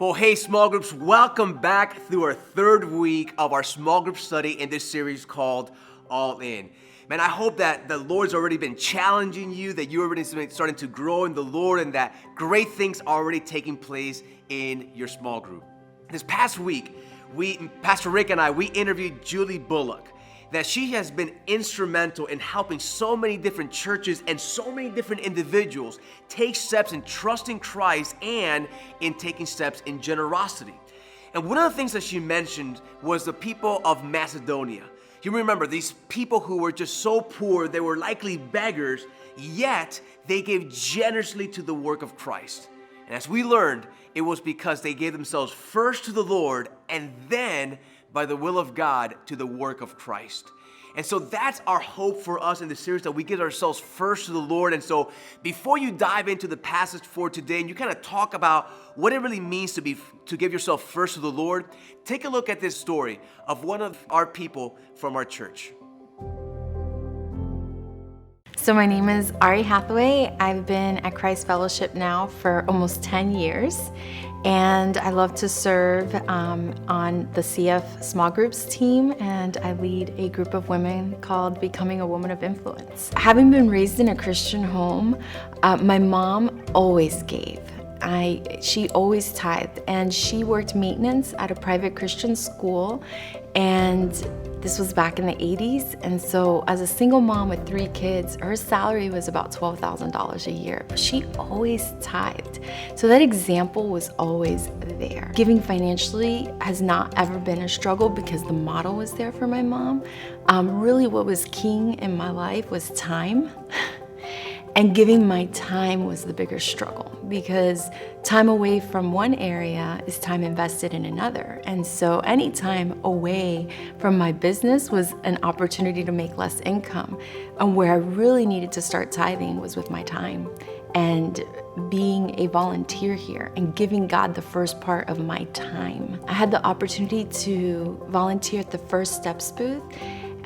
Well, hey, small groups, welcome back through our third week of our small group study in this series called All In. Man, I hope that the Lord's already been challenging you, that you're already starting to grow in the Lord, and that great things are already taking place in your small group. This past week, Pastor Rick and I interviewed Julie Bullock, that she has been instrumental in helping so many different churches and so many different individuals take steps in trusting Christ and in taking steps in generosity. And one of the things that she mentioned was the people of Macedonia. You remember these people who were just so poor, they were likely beggars, yet they gave generously to the work of Christ. And as we learned, it was because they gave themselves first to the Lord and then by the will of God to the work of Christ. And so that's our hope for us in the series, that we give ourselves first to the Lord. And so before you dive into the passage for today and you kind of talk about what it really means to give yourself first to the Lord, take a look at this story of one of our people from our church. So my name is Ari Hathaway. I've been at Christ Fellowship now for almost 10 years, and I love to serve on the CF small groups team, and I lead a group of women called Becoming a Woman of Influence. Having been raised in a Christian home, my mom always gave. She always tithed, and she worked maintenance at a private Christian school, and this was back in the 80s. And so as a single mom with 3 kids, her salary was about $12,000 a year. But she always tithed. So that example was always there. Giving financially has not ever been a struggle because the model was there for my mom. Really what was king in my life was time. And giving my time was the bigger struggle, because time away from one area is time invested in another. And so any time away from my business was an opportunity to make less income. And where I really needed to start tithing was with my time and being a volunteer here and giving God the first part of my time. I had the opportunity to volunteer at the First Steps booth,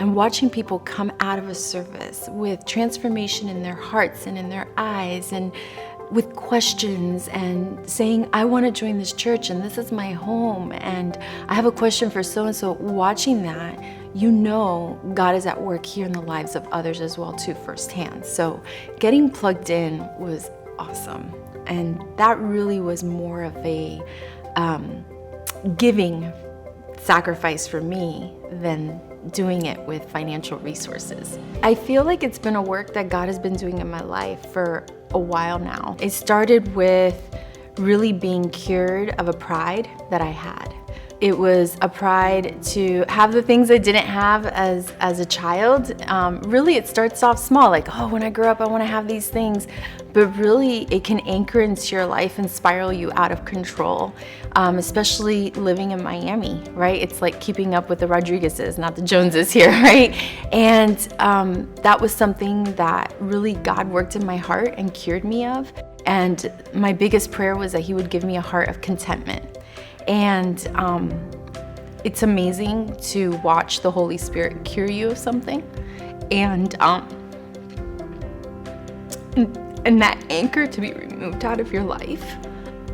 and watching people come out of a service with transformation in their hearts and in their eyes, and with questions and saying, I want to join this church and this is my home and I have a question for so-and-so. Watching that, you know God is at work here in the lives of others as well too, firsthand. So getting plugged in was awesome. And that really was more of a giving sacrifice for me than doing it with financial resources. I feel like it's been a work that God has been doing in my life for a while now. It started with really being cured of a pride that I had. It was a pride to have the things I didn't have as a child. Really, it starts off small, like, oh, when I grow up, I want to have these things. But really, it can anchor into your life and spiral you out of control, especially living in Miami, right? It's like keeping up with the Rodriguezes, not the Joneses here, right? And that was something that really God worked in my heart and cured me of. And my biggest prayer was that He would give me a heart of contentment. And it's amazing to watch the Holy Spirit cure you of something, and that anchor to be removed out of your life,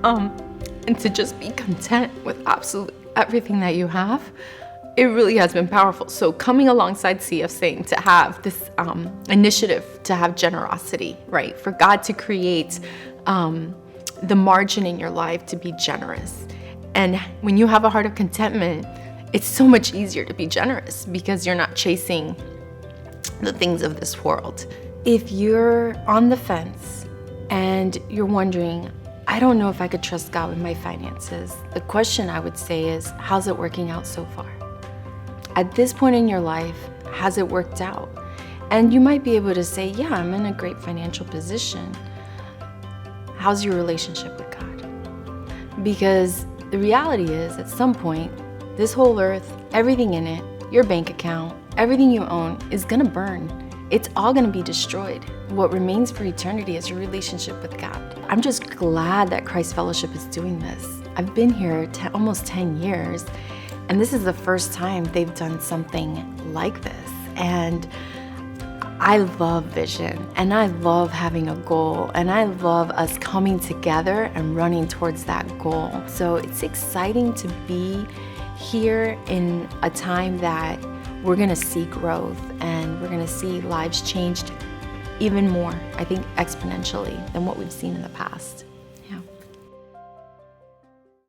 and to just be content with absolutely everything that you have. It really has been powerful. So coming alongside CF saying to have this initiative to have generosity, right? For God to create the margin in your life to be generous. And when you have a heart of contentment, it's so much easier to be generous because you're not chasing the things of this world. If you're on the fence and you're wondering, I don't know if I could trust God with my finances, the question I would say is, how's it working out so far? At this point in your life, has it worked out? And you might be able to say, yeah, I'm in a great financial position. How's your relationship with God? Because the reality is, at some point, this whole earth, everything in it, your bank account, everything you own is gonna burn. It's all gonna be destroyed. What remains for eternity is your relationship with God. I'm just glad that Christ Fellowship is doing this. I've been here almost 10 years, and this is the first time they've done something like this. And I love vision, and I love having a goal, and I love us coming together and running towards that goal. So it's exciting to be here in a time that we're gonna see growth and we're gonna see lives changed even more, I think exponentially, than what we've seen in the past.